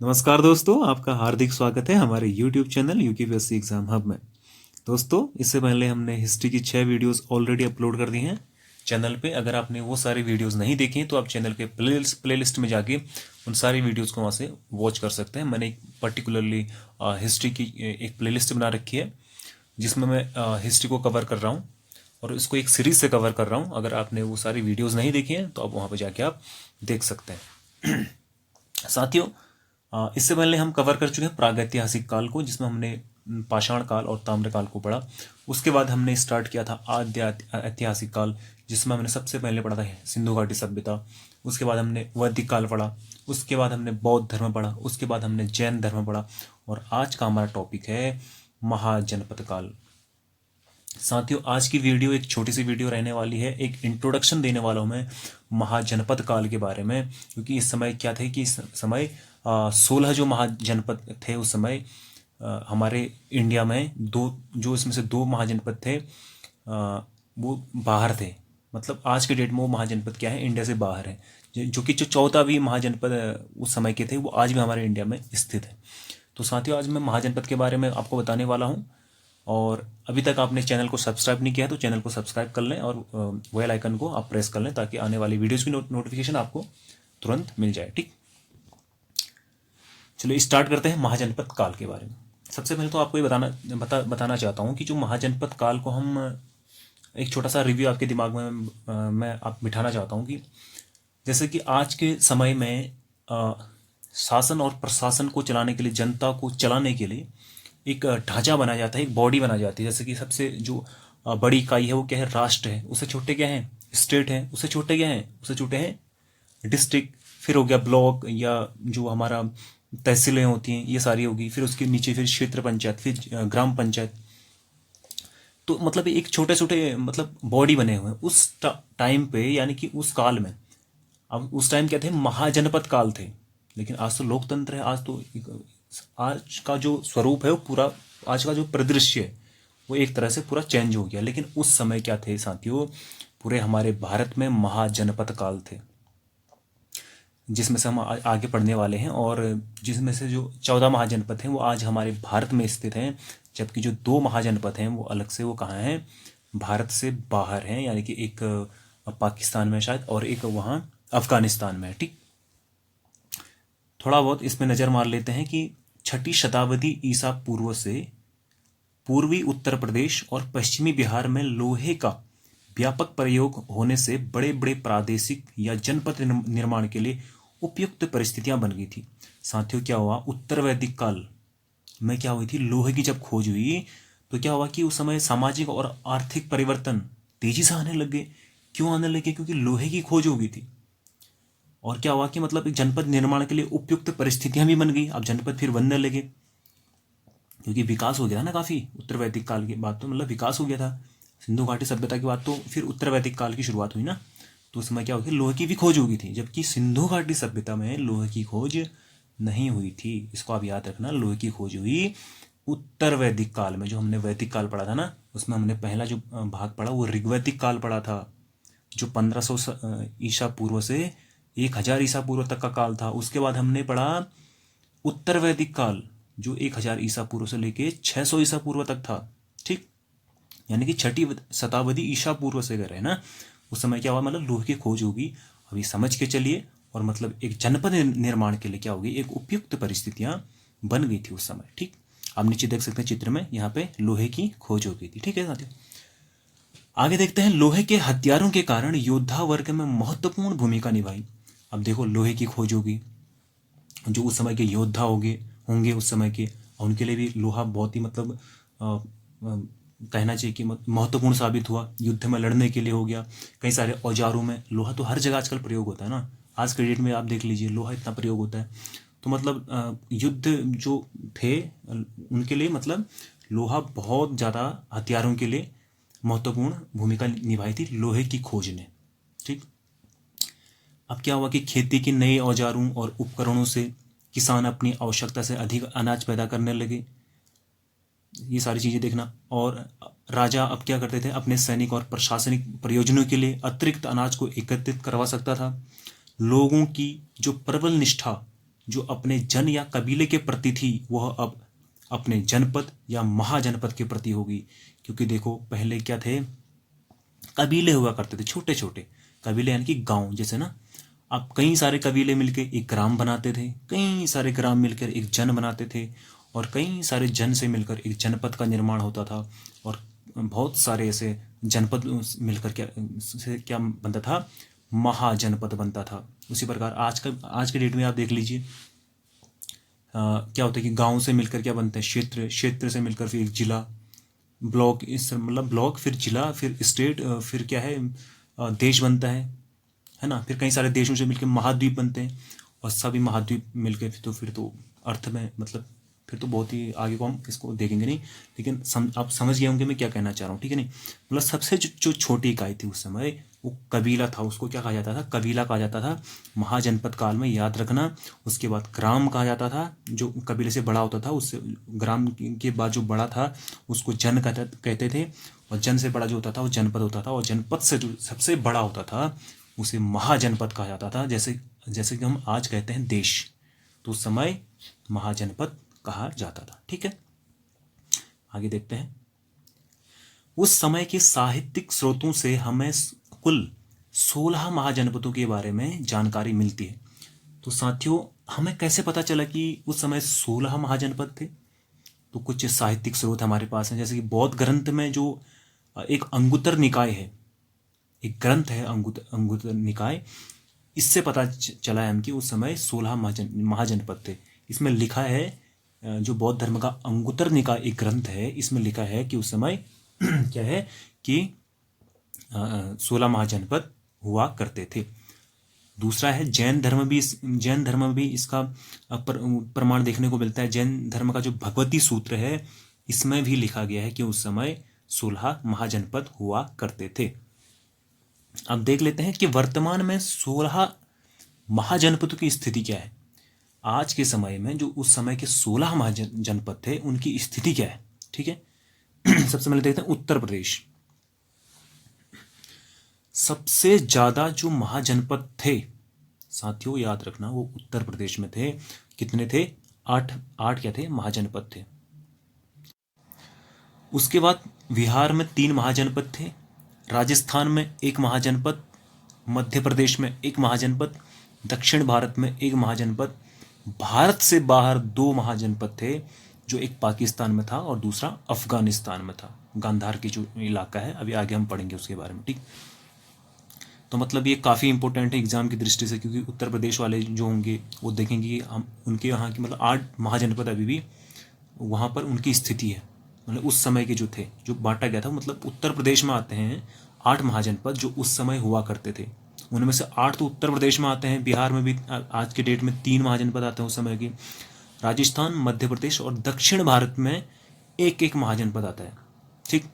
नमस्कार दोस्तों, आपका हार्दिक स्वागत है हमारे YouTube channel UKPSC exam hub में। दोस्तों, इससे पहले हमने हिस्ट्री की 6 वीडियोस ऑलरेडी अपलोड कर दी हैं चैनल पे। अगर आपने वो सारी वीडियोस नहीं देखी तो आप चैनल के प्लेलिस्ट में जाके उन सारी वीडियोस को वहाँ से वॉच कर सकते हैं। मैंने एक पर्टिकुलरली हिस्ट्री की एक प्लेलिस्ट बना रखी है जिसमें मैं हिस्ट्री को कवर कर रहा हूँ और इसको एक सीरीज से कवर कर रहा हूँ। अगर आपने वो सारी वीडियोज़ नहीं देखी हैं तो आप वहाँ पर जाके आप देख सकते हैं। साथियों, इससे पहले हम कवर कर चुके हैं प्रागैतिहासिक काल को, जिसमें हमने पाषाण काल और ताम्र काल को पढ़ा। उसके बाद हमने स्टार्ट किया था आद्य ऐतिहासिक काल, जिसमें हमने सबसे पहले पढ़ा था सिंधु घाटी सभ्यता। उसके बाद हमने वैदिक काल पढ़ा। उसके बाद हमने बौद्ध धर्म पढ़ा। उसके बाद हमने जैन धर्म पढ़ा। और आज का हमारा टॉपिक है महाजनपद काल। साथियों, आज की वीडियो एक छोटी सी वीडियो रहने वाली है। एक इंट्रोडक्शन देने वाला हूँ मैं महाजनपद काल के बारे में, क्योंकि इस समय क्या थे कि इस समय 16 जो महाजनपद थे उस समय हमारे इंडिया में। जो इसमें से 2 महाजनपद थे वो बाहर थे। मतलब आज के डेट में वो महाजनपद क्या है, इंडिया से बाहर है। जो कि जो 14वीं महाजनपद उस समय के थे वो आज भी हमारे इंडिया में स्थित है। तो साथियों, आज मैं महाजनपद के बारे में आपको बताने वाला हूँ। और अभी तक आपने चैनल को सब्सक्राइब नहीं किया है तो चैनल को सब्सक्राइब कर लें और बेल आइकन को आप प्रेस कर लें, ताकि आने वाली वीडियोस की नोटिफिकेशन आपको तुरंत मिल जाए। ठीक, चलिए स्टार्ट करते हैं महाजनपद काल के बारे में। सबसे पहले तो आपको ये बताना चाहता हूँ कि जो महाजनपद काल को हम एक छोटा सा रिव्यू आपके दिमाग में मैं आप बिठाना चाहता हूँ कि जैसे कि आज के समय में शासन और प्रशासन को चलाने के लिए, जनता को चलाने के लिए एक ढांचा बनाया जाता है, एक बॉडी बनाई जाती है। जैसे कि सबसे जो बड़ी इकाई है वो क्या है, राष्ट्र है। उससे छोटे क्या है, स्टेट है। उससे छोटे क्या है, उससे छोटे हैं डिस्ट्रिक्ट। फिर हो गया ब्लॉक, या जो हमारा तहसीलें होती हैं ये सारी होगी। फिर उसके नीचे फिर क्षेत्र पंचायत, फिर ग्राम पंचायत। तो मतलब एक छोटे छोटे मतलब बॉडी बने हुए हैं उस टाइम पे, यानी कि उस काल में। अब उस टाइम क्या थे, महाजनपद काल थे। लेकिन आज तो लोकतंत्र है। आज का जो स्वरूप है वो पूरा, आज का जो परिदृश्य है वो एक तरह से पूरा चेंज हो गया। लेकिन उस समय क्या थे साथियों, पूरे हमारे भारत में महाजनपद काल थे, जिसमें से हम आगे पढ़ने वाले हैं। और जिसमें से जो 14 महाजनपद हैं वो आज हमारे भारत में स्थित हैं, जबकि जो 2 महाजनपद हैं वो अलग से, वो कहाँ हैं, भारत से बाहर हैं। यानी कि एक पाकिस्तान में शायद, और एक वहाँ अफगानिस्तान में है। ठीक, थोड़ा बहुत इसमें नज़र मार लेते हैं कि 6ठी शताब्दी ईसा पूर्व से पूर्वी उत्तर प्रदेश और पश्चिमी बिहार में लोहे का व्यापक प्रयोग होने से बड़े बड़े प्रादेशिक या जनपद निर्माण के लिए उपयुक्त परिस्थितियां बन गई थी। साथियों, क्या हुआ, उत्तर वैदिक काल में क्या हुई थी, लोहे की जब खोज हुई तो क्या हुआ कि उस समय सामाजिक और आर्थिक परिवर्तन तेजी से आने लगे। क्यों आने लगे, क्योंकि लोहे की खोज हो गई थी। और क्या हुआ कि मतलब एक जनपद निर्माण के लिए उपयुक्त परिस्थितियां भी बन गई। अब जनपद फिर बनने लगे, क्योंकि विकास हो गया था ना काफ़ी। उत्तर वैदिक काल के बाद तो मतलब विकास हो गया था। सिंधु घाटी सभ्यता के बाद तो फिर उत्तर वैदिक काल की शुरुआत हुई ना। तो उस समय क्या हो गया, लोहे की भी खोज हो गई थी, जबकि सिंधु घाटी सभ्यता में लोहे की खोज नहीं हुई थी। इसको आप याद रखना, लोहे की खोज हुई उत्तर वैदिक काल में। जो हमने वैदिक काल पढ़ा था ना, उसमें हमने पहला जो भाग पढ़ा वो ऋग्वैदिक काल पढ़ा था, जो 1500 ईसा पूर्व से 1000 ईसा पूर्व तक का काल था। उसके बाद हमने पढ़ा उत्तर वैदिक काल, जो 1000 ईसा पूर्व से लेके 600 ईसा पूर्व तक था। ठीक, यानी कि 6ठी शताब्दी ईसा पूर्व से कर रहे हैं ना। उस समय क्या हुआ, मतलब लोहे की खोज होगी। अभी समझ के चलिए। और मतलब एक जनपद निर्माण के लिए क्या होगी, एक उपयुक्त परिस्थितियां बन गई थी उस समय। ठीक, आप नीचे देख सकते हैं चित्र में, यहाँ पे लोहे की खोज हो गई थी। ठीक है साथियों, आगे देखते हैं। लोहे के हथियारों के कारण योद्धा वर्ग में महत्वपूर्ण भूमिका निभाई। अब देखो, लोहे की खोज होगी, जो उस समय के योद्धा होंगे उस समय के, उनके लिए भी लोहा बहुत ही मतलब कहना चाहिए कि महत्वपूर्ण साबित हुआ। युद्ध में लड़ने के लिए हो गया, कई सारे औजारों में लोहा तो हर जगह आजकल प्रयोग होता है ना। आज के डेट में आप देख लीजिए, लोहा इतना प्रयोग होता है। तो मतलब युद्ध जो थे उनके लिए मतलब लोहा बहुत ज़्यादा हथियारों के लिए महत्वपूर्ण भूमिका निभाई थी लोहे की खोज ने। ठीक, अब क्या हुआ कि खेती के नए औजारों और उपकरणों से किसान अपनी आवश्यकता से अधिक अनाज पैदा करने लगे। ये सारी चीज़ें देखना। और राजा अब क्या करते थे, अपने सैनिक और प्रशासनिक प्रयोजनों के लिए अतिरिक्त अनाज को एकत्रित करवा सकता था। लोगों की जो प्रबल निष्ठा जो अपने जन या कबीले के प्रति थी वह अब अपने जनपद या महाजनपद के प्रति होगी। क्योंकि देखो पहले क्या थे, कबीले हुआ करते थे, छोटे छोटे कबीले यानी कि गांव जैसे ना। अब कई सारे कबीले मिलकर एक ग्राम बनाते थे, कई सारे ग्राम मिलकर एक जन बनाते थे, और कई सारे जन से मिलकर एक जनपद का निर्माण होता था। और बहुत सारे ऐसे जनपद मिलकर क्या बनता था, महाजनपद बनता था। उसी प्रकार आज के डेट में आप देख लीजिए क्या होता है कि गांव से मिलकर क्या बनता है, क्षेत्र, क्षेत्र से मिलकर फिर एक जिला, ब्लॉक, इस मतलब ब्लॉक, फिर जिला, फिर स्टेट, फिर क्या है देश बनता है ना। फिर कई सारे देशों से मिलकर महाद्वीप बनते हैं, और सभी महाद्वीप मिलकर फिर तो अर्थ में मतलब फिर तो बहुत ही आगे को हम इसको देखेंगे नहीं, लेकिन आप समझ गए होंगे मैं क्या कहना चाह रहा हूँ, ठीक है नहीं। मतलब सबसे जो छोटी इकाई थी उस समय वो कबीला था, उसको क्या कहा जाता था, कबीला कहा जाता था महाजनपद काल में, याद रखना। उसके बाद ग्राम कहा जाता था, जो कबीले से बड़ा होता था, उससे ग्राम के बाद जो बड़ा था उसको जन कहते थे, और जन से बड़ा जो होता था वो जनपद होता था, और जनपद से जो सबसे बड़ा होता था उसे महाजनपद कहा जाता था। जैसे कि हम आज कहते हैं देश, तो उस समय महाजनपद कहा जाता था, ठीक है। आगे देखते हैं। उस समय के साहित्यिक स्रोतों से हमें कुल 16 महाजनपदों के बारे में जानकारी मिलती है। तो साथियों हमें कैसे पता चला कि उस समय 16 महाजनपद थे? तो कुछ साहित्यिक स्रोत हमारे पास हैं, जैसे कि बौद्ध ग्रंथ में जो एक अंगुत्तर निकाय है, एक ग्रंथ है अंगुत्तर निकाय, इससे पता चला है हम कि उस समय 16 महाजनपद थे। इसमें लिखा है, जो बौद्ध धर्म का अंगुत्तर निकाय एक ग्रंथ है, इसमें लिखा है कि उस समय क्या है कि 16 महाजनपद हुआ करते थे। दूसरा है जैन धर्म में भी इसका प्रमाण देखने को मिलता है। जैन धर्म का जो भगवती सूत्र है इसमें भी लिखा गया है कि उस समय 16 महाजनपद हुआ करते थे। अब देख लेते हैं कि वर्तमान में 16 महाजनपदों की स्थिति क्या है। आज के समय में जो उस समय के 16 महाजनपद थे उनकी स्थिति क्या है, ठीक है। सबसे पहले देखते हैं उत्तर प्रदेश। सबसे ज्यादा जो महाजनपद थे साथियों, याद रखना, वो उत्तर प्रदेश में थे। कितने थे? 8 क्या थे, महाजनपद थे। उसके बाद बिहार में 3 महाजनपद थे, राजस्थान में 1 महाजनपद, मध्य प्रदेश में 1 महाजनपद, दक्षिण भारत में 1 महाजनपद, भारत से बाहर 2 महाजनपद थे, जो एक पाकिस्तान में था और दूसरा अफगानिस्तान में था। गांधार की जो इलाका है, अभी आगे हम पढ़ेंगे उसके बारे में, ठीक। तो मतलब ये काफ़ी इंपॉर्टेंट है एग्जाम की दृष्टि से, क्योंकि उत्तर प्रदेश वाले जो होंगे वो देखेंगे कि हम उनके यहाँ की मतलब 8 महाजनपद अभी भी वहाँ पर उनकी स्थिति है। मतलब उस समय के जो थे, जो बांटा गया था, मतलब उत्तर प्रदेश में आते हैं 8 महाजनपद जो उस समय हुआ करते थे। उनमें से 8 तो उत्तर प्रदेश में आते हैं, बिहार में भी आज के डेट में 3 महाजनपद आते हैं उस समय के, राजस्थान, मध्य प्रदेश और दक्षिण भारत में 1 महाजनपद आता है, ठीक।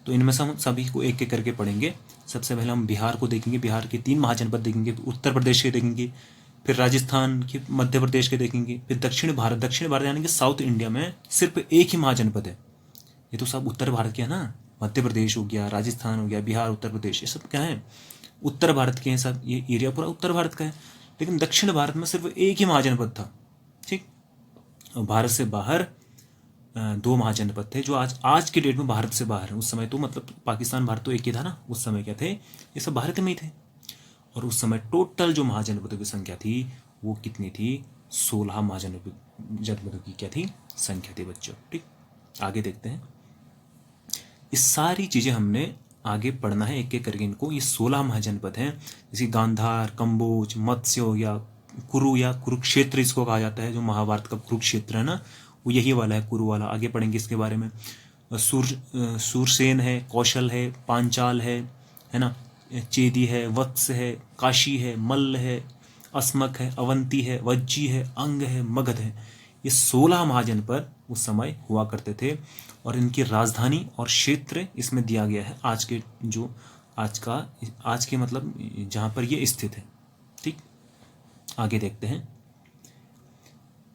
तो इनमें से हम सभी को एक एक करके पढ़ेंगे। सबसे पहले हम बिहार को देखेंगे, बिहार के 3 महाजनपद देखेंगे, उत्तर प्रदेश के देखेंगे, फिर राजस्थान के, मध्य प्रदेश के देखेंगे, फिर दक्षिण भारत यानी कि साउथ इंडिया में सिर्फ 1 ही महाजनपद है। ये तो सब उत्तर भारत के है ना, मध्य प्रदेश हो गया, राजस्थान हो गया, बिहार, उत्तर प्रदेश, ये सब क्या है, उत्तर भारत के हैं सब, ये एरिया पूरा उत्तर भारत का है। लेकिन दक्षिण भारत में सिर्फ 1 ही महाजनपद था, ठीक। और भारत से बाहर 2 महाजनपद थे, जो आज के डेट में भारत से बाहर है। उस समय तो मतलब पाकिस्तान भारत तो एक ही था ना, उस समय क्या थे, ये सब भारत में ही थे। और उस समय टोटल जो महाजनपदों की संख्या थी वो कितनी थी, 16 महाजनपदों की क्या थी, संख्या थी बच्चों, ठीक। आगे देखते हैं। ये सारी चीजें हमने आगे पढ़ना है एक एक करके इनको। ये 16 महाजनपद हैं, जैसे गांधार, कंबोज, मत्स्य हो गया, कुरु या कुरुक्षेत्र इसको कहा जाता है, जो महाभारत का कुरुक्षेत्र है ना, वो यही वाला है, कुरु वाला। आगे पढ़ेंगे इसके बारे में। सूरसेन है, कौशल है, पांचाल है ना, चेदी है, वत्स है, काशी है, मल्ल है, अस्मक है, अवंती है, वज्जी है, अंग है, मगध है। ये 16 महाजनपद उस समय हुआ करते थे, और इनकी राजधानी और क्षेत्र इसमें दिया गया है, आज के मतलब जहाँ पर ये स्थित है, ठीक। आगे देखते हैं।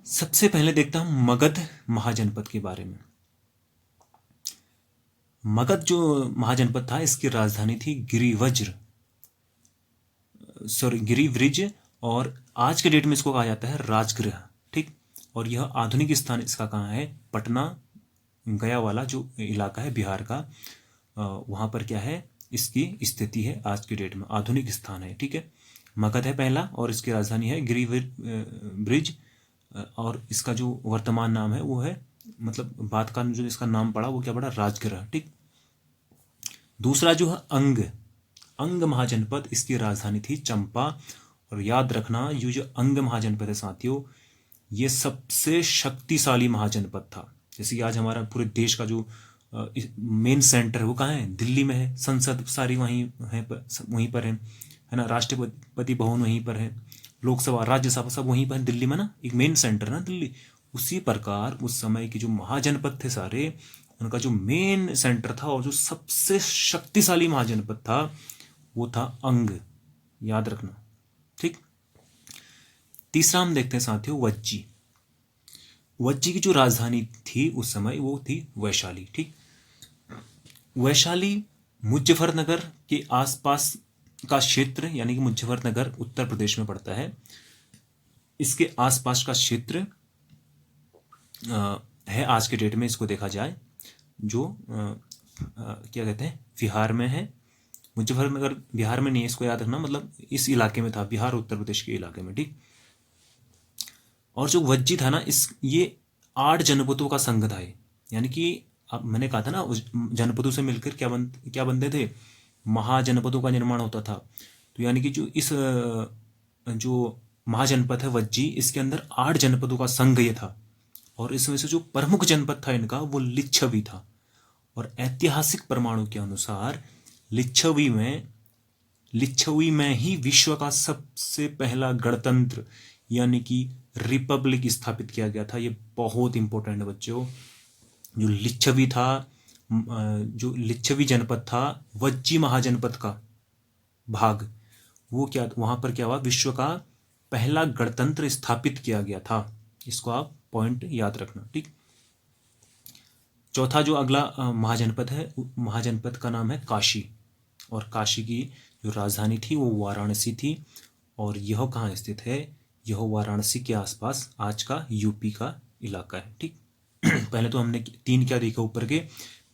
सबसे पहले देखता हूं मगध महाजनपद के बारे में। मगध जो महाजनपद था, इसकी राजधानी थी गिरिव्रज और आज के डेट में इसको कहा जाता है राजगृह, ठीक। और यह आधुनिक स्थान इसका कहाँ है, पटना गया वाला जो इलाका है बिहार का, वहाँ पर क्या है, इसकी स्थिति है आज की डेट में, आधुनिक स्थान है, ठीक है। मगध है पहला और इसकी राजधानी है गिरिवीर ब्रिज, और इसका जो वर्तमान नाम है वो है, मतलब बाद का जो इसका नाम पड़ा वो क्या पड़ा, राजगृह, ठीक। दूसरा जो है अंग महाजनपद, इसकी राजधानी थी चंपा। और याद रखना ये जो अंग महाजनपद है साथियों, ये सबसे शक्तिशाली महाजनपद था। जैसे कि आज हमारा पूरे देश का जो मेन सेंटर है वो कहाँ है, दिल्ली में है, संसद सारी वहीं है, वहीं पर है ना, राष्ट्रपति भवन वहीं पर है, लोकसभा राज्यसभा सब वहीं पर है दिल्ली में ना, एक मेन सेंटर ना दिल्ली। उसी प्रकार उस समय के जो महाजनपद थे सारे, उनका जो मेन सेंटर था और जो सबसे शक्तिशाली महाजनपद था वो था अंग, याद रखना, ठीक। तीसरा हम देखते हैं साथियों वज्जी। वज्जी की जो राजधानी थी उस समय वो थी वैशाली, ठीक। वैशाली मुजफ्फरनगर के आसपास का क्षेत्र, यानी कि मुजफ्फरनगर उत्तर प्रदेश में पड़ता है, इसके आसपास का क्षेत्र है आज के डेट में, इसको देखा जाए जो क्या कहते हैं बिहार में है। मुजफ्फरनगर बिहार में नहीं है, इसको याद रखना, मतलब इस इलाके में था, बिहार उत्तर प्रदेश के इलाके में, ठीक। और जो वज्जी था ना, ये 8 जनपदों का संघ था, यानी कि अब मैंने कहा था ना उस जनपदों से मिलकर क्या बनते थे, महाजनपदों का निर्माण होता था। तो यानी कि जो इस जो महाजनपद है वज्जी, इसके अंदर 8 जनपदों का संघ ये था। और इसमें से जो प्रमुख जनपद था इनका वो लिच्छवी था। और ऐतिहासिक प्रमाणों के अनुसार लिच्छवी में ही विश्व का सबसे पहला गणतंत्र यानी कि रिपब्लिक स्थापित किया गया था। ये बहुत इंपॉर्टेंट है बच्चों। जो लिच्छवी था, जो लिच्छवी जनपद था, वज्जी महाजनपद का भाग, वो क्या, वहां पर क्या हुआ, विश्व का पहला गणतंत्र स्थापित किया गया था। इसको आप पॉइंट याद रखना, ठीक। चौथा जो अगला महाजनपद है, महाजनपद का नाम है काशी। और काशी की जो राजधानी थी वो वाराणसी थी। और यह कहाँ स्थित है, यह वाराणसी के आसपास आज का यूपी का इलाका है, ठीक। पहले तो हमने 3 क्या देखा ऊपर के,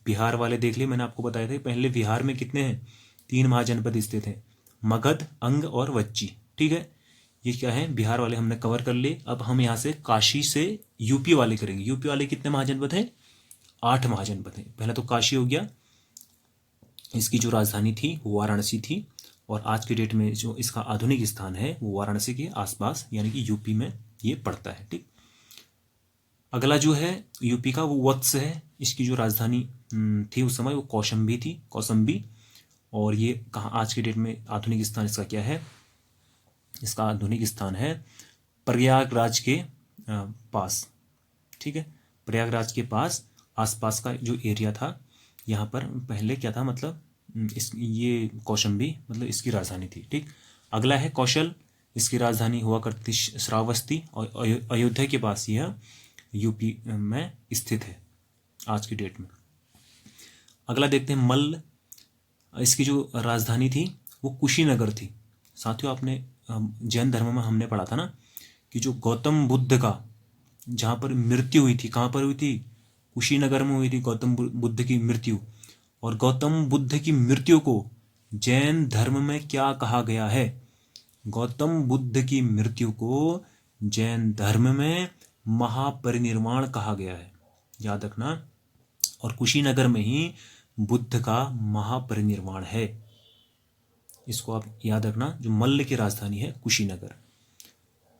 बिहार वाले देख लिए, मैंने आपको बताया था पहले बिहार में कितने हैं, 3 महाजनपद स्थित हैं, मगध, अंग और वज्जी, ठीक है। ये क्या है, बिहार वाले हमने कवर कर लिए। अब हम यहाँ से काशी से यूपी वाले करेंगे। यूपी वाले कितने महाजनपद हैं, 8 महाजनपद हैं। पहले तो काशी हो गया, इसकी जो राजधानी थी वो वाराणसी थी। और आज के डेट में जो इसका आधुनिक स्थान है वो वाराणसी के आसपास यानी कि यूपी में ये पड़ता है, ठीक। अगला जो है यूपी का वो वत्स है। इसकी जो राजधानी थी उस समय वो कौशंबी थी, कौसंबी। और ये कहाँ आज के डेट में आधुनिक स्थान इसका क्या है, इसका आधुनिक स्थान है प्रयागराज के पास, ठीक है। प्रयागराज के पास आसपास का जो एरिया था, यहाँ पर पहले क्या था, मतलब ये कौशंबी मतलब इसकी राजधानी थी, ठीक। अगला है कौशल। इसकी राजधानी हुआ करती श्रावस्ती और अयोध्या के पास यह यूपी में स्थित है आज की डेट में। अगला देखते हैं मल्ल। इसकी जो राजधानी थी वो कुशीनगर थी। साथियों आपने जैन धर्म में हमने पढ़ा था ना कि जो गौतम बुद्ध का जहाँ पर मृत्यु हुई थी, कहाँ पर हुई थी, कुशीनगर में हुई थी गौतम बुद्ध की मृत्यु। और गौतम बुद्ध की मृत्यु को जैन धर्म में क्या कहा गया है, गौतम बुद्ध की मृत्यु को जैन धर्म में महापरिनिर्वाण कहा गया है, याद रखना। और कुशीनगर में ही बुद्ध का महापरिनिर्वाण है, इसको आप याद रखना। जो मल्ल की राजधानी है कुशीनगर।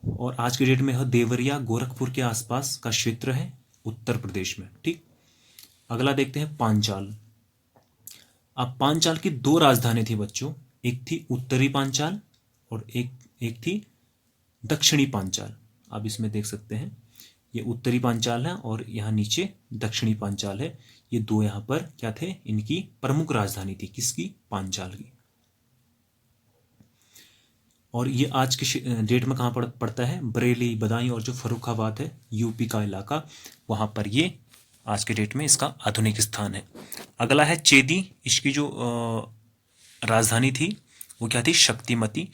और आज के डेट में यह देवरिया गोरखपुर के आसपास का क्षेत्र है उत्तर प्रदेश में, ठीक। अगला देखते हैं पांचाल। अब पांचाल की 2 राजधानी थी बच्चों, एक थी उत्तरी पांचाल और एक थी दक्षिणी पांचाल। आप इसमें देख सकते हैं ये उत्तरी पांचाल है और यहाँ नीचे दक्षिणी पांचाल है। ये 2 यहाँ पर क्या थे, इनकी प्रमुख राजधानी थी, किसकी, पांचाल की। और ये आज के डेट में कहाँ पड़ता है, बरेली, बदायूं और जो फर्रुखाबाद है यूपी का इलाका, वहाँ पर ये आज के डेट में इसका आधुनिक स्थान है। अगला है चेदी। इसकी जो राजधानी थी वो क्या थी, शक्तिमती।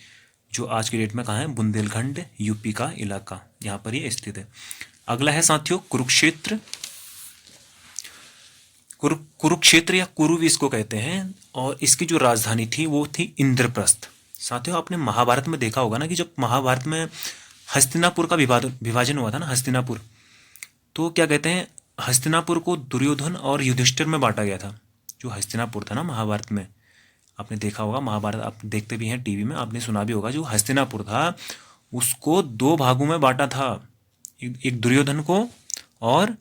जो आज की डेट में कहाँ है, बुंदेलखंड यूपी का इलाका, यहाँ पर ये स्थित है। अगला है साथियों कुरुक्षेत्र। कुरुक्षेत्र या कुरु भी इसको कहते हैं, और इसकी जो राजधानी थी वो थी इंद्रप्रस्थ। साथियों आपने महाभारत में देखा होगा ना कि जब महाभारत में हस्तिनापुर का विभाजन हुआ था ना, हस्तिनापुर, तो क्या कहते हैं, हस्तिनापुर को दुर्योधन और युधिष्ठिर में बांटा गया था। जो हस्तिनापुर था ना महाभारत में, आपने देखा होगा, महाभारत आप देखते भी हैं टीवी में, आपने सुना भी होगा, जो हस्तिनापुर था उसको दो भागों में बांटा था। एक दुर्योधन को और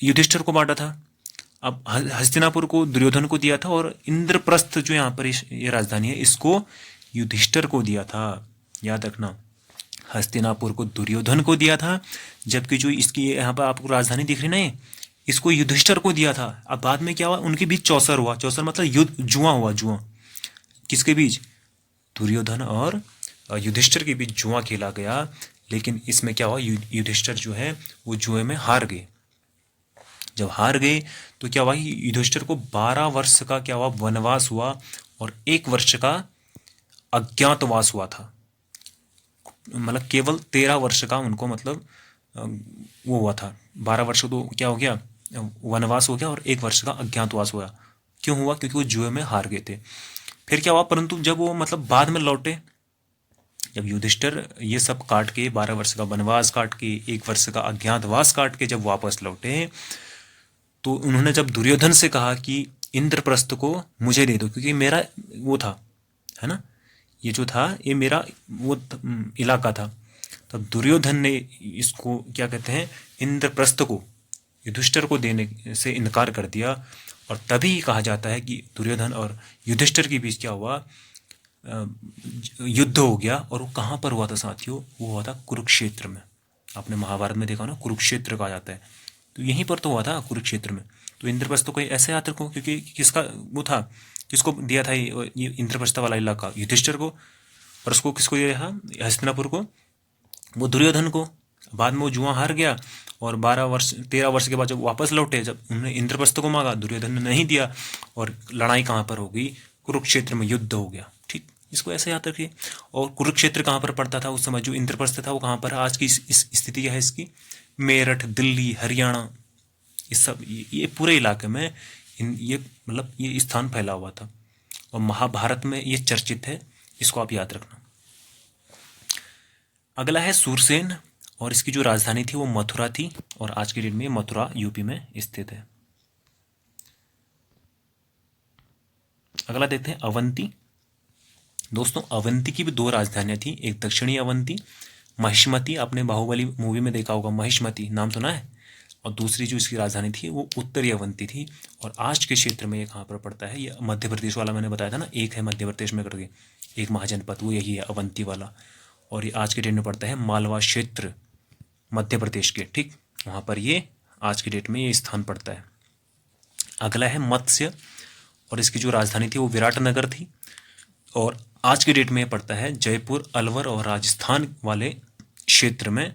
युधिष्ठिर को बांटा था। अब हस्तिनापुर को दुर्योधन को दिया था, और इंद्रप्रस्थ जो यहाँ पर ये राजधानी है इसको युधिष्ठिर को दिया था। याद रखना, हस्तिनापुर को दुर्योधन को दिया था, जबकि जो इसकी यहाँ पर आपको राजधानी दिख रही ना, इसको युधिष्ठिर को दिया था। अब बाद में क्या हुआ, उनके बीच चौसर हुआ। चौसर मतलब युद्ध, जुआ हुआ, जुआ किसके बीच, दुर्योधन और युधिष्ठिर के बीच जुआ खेला गया। लेकिन इसमें क्या हुआ, युधिष्ठिर जो है वो जुए में हार गए। जब हार गए तो क्या हुआ, युधिष्ठिर को 12 वर्ष का क्या हुआ, वनवास हुआ, और 1 वर्ष का अज्ञातवास हुआ था। मतलब केवल 13 वर्ष का उनको मतलब वो हुआ था। 12 वर्ष तो क्या हो गया, वनवास हो गया, और 1 वर्ष का अज्ञातवास हुआ। क्यों हुआ, क्योंकि वो जुए में हार गए थे। फिर क्या हुआ, परंतु जब वो मतलब बाद में लौटे, जब युधिष्ठिर ये सब काट के 12 वर्ष का वनवास काट के 1 वर्ष का अज्ञातवास काट के जब वापस लौटे, तो उन्होंने जब दुर्योधन से कहा कि इंद्रप्रस्थ को मुझे दे दो, क्योंकि मेरा वो था, है ना, ये जो था ये मेरा वो इलाका था। तब दुर्योधन ने इसको क्या कहते हैं, इंद्रप्रस्थ को युधिष्ठिर को देने से इनकार कर दिया। और तभी कहा जाता है कि दुर्योधन और युधिष्ठिर के बीच क्या हुआ, युद्ध हो गया। और वो कहाँ पर हुआ था साथियों, वो हुआ था कुरुक्षेत्र में। आपने महाभारत में देखा ना, कुरुक्षेत्र कहा जाता है, तो यहीं पर तो हुआ था कुरुक्षेत्र में। तो इंद्रप्रस्थ तो कोई ऐसे याद रखो, क्योंकि किसका वो था, किसको दिया था ये इंद्रप्रस्थ वाला इलाका, युधिष्ठिर को। और उसको किसको दिया था, हस्तिनापुर को, वो दुर्योधन को। बाद में वो जुआ हार गया, और 13 वर्ष के बाद जब वापस लौटे, जब उन्होंने इंद्रप्रस्थ को मांगा, दुर्योधन ने नहीं दिया, और लड़ाई कहाँ पर हो गई, कुरुक्षेत्र में युद्ध हो गया। ठीक, इसको ऐसे याद रखिए। और कुरुक्षेत्र कहाँ पर पड़ता था उस समय, जो इंद्रप्रस्थ था वो कहाँ पर, आज की इस स्थिति क्या है इसकी, मेरठ, दिल्ली, हरियाणा, इस सब ये पूरे इलाके में ये मतलब ये स्थान फैला हुआ था। और महाभारत में ये चर्चित है, इसको आप याद रखना। अगला है सूरसेन, और इसकी जो राजधानी थी वो मथुरा थी, और आज की डेट में मथुरा यूपी में स्थित है। अगला देखते हैं अवंती। दोस्तों अवंती की भी 2 राजधानियां थी, एक दक्षिणी अवंती महिष्मती, आपने बाहुबली मूवी में देखा होगा, महिष्मती नाम सुना है, और दूसरी जो इसकी राजधानी थी वो उत्तरी अवंती थी। और आज के क्षेत्र में ये कहाँ पर पड़ता है, ये मध्य प्रदेश वाला मैंने बताया था ना, एक है मध्य प्रदेश में करके एक महाजनपद, वो यही है अवंती वाला। और ये आज के डेट में पड़ता है मालवा क्षेत्र, मध्य प्रदेश के, ठीक, वहाँ पर ये आज की डेट में ये स्थान पड़ता है। अगला है मत्स्य, और इसकी जो राजधानी थी वो विराटनगर थी, और आज की डेट में ये पड़ता है जयपुर, अलवर और राजस्थान वाले क्षेत्र में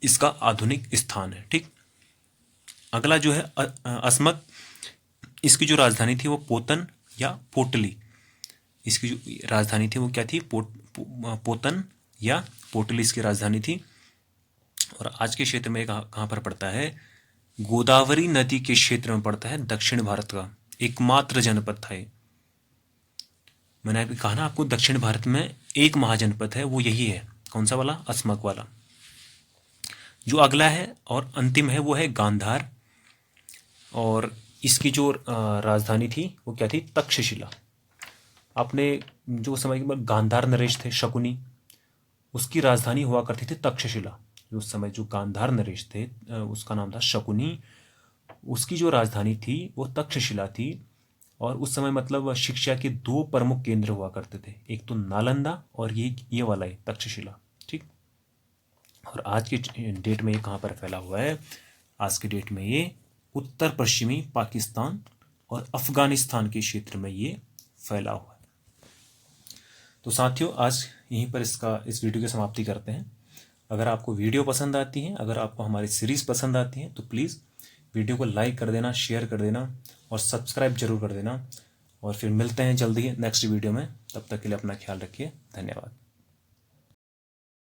इसका आधुनिक स्थान है। ठीक, अगला जो है अस्मक, इसकी जो राजधानी थी वो पोतन या पोटली, इसकी जो राजधानी थी वो क्या थी, पोतन या पोटली इसकी राजधानी थी। और आज के क्षेत्र में कहाँ पर पड़ता है, गोदावरी नदी के क्षेत्र में पड़ता है, दक्षिण भारत का एकमात्र जनपद था ये। मैंने अभी कहा ना आपको, दक्षिण भारत में एक महाजनपद है, वो यही है, कौन सा वाला, अस्मक वाला। जो अगला है और अंतिम है वो है गांधार, और इसकी जो राजधानी थी वो क्या थी, तक्षशिला। आपने जो समय के गांधार नरेश थे शकुनी, उसकी राजधानी हुआ करती थी तक्षशिला। उस समय जो गांधार नरेश थे उसका नाम था शकुनी, उसकी जो राजधानी थी वो तक्षशिला थी। और उस समय मतलब शिक्षा के 2 प्रमुख केंद्र हुआ करते थे, एक तो नालंदा और ये वाला है तक्षशिला। ठीक, और आज की डेट में ये कहाँ पर फैला हुआ है, आज की डेट में ये उत्तर पश्चिमी पाकिस्तान और अफगानिस्तान के क्षेत्र में ये फैला हुआ है। तो साथियों आज यहीं पर इस वीडियो की समाप्ति करते हैं। अगर आपको वीडियो पसंद आती है, अगर आपको हमारी सीरीज़ पसंद आती है, तो प्लीज़ वीडियो को लाइक कर देना, शेयर कर देना और सब्सक्राइब जरूर कर देना। और फिर मिलते हैं जल्दी ही नेक्स्ट वीडियो में। तब तक के लिए अपना ख्याल रखिए। धन्यवाद।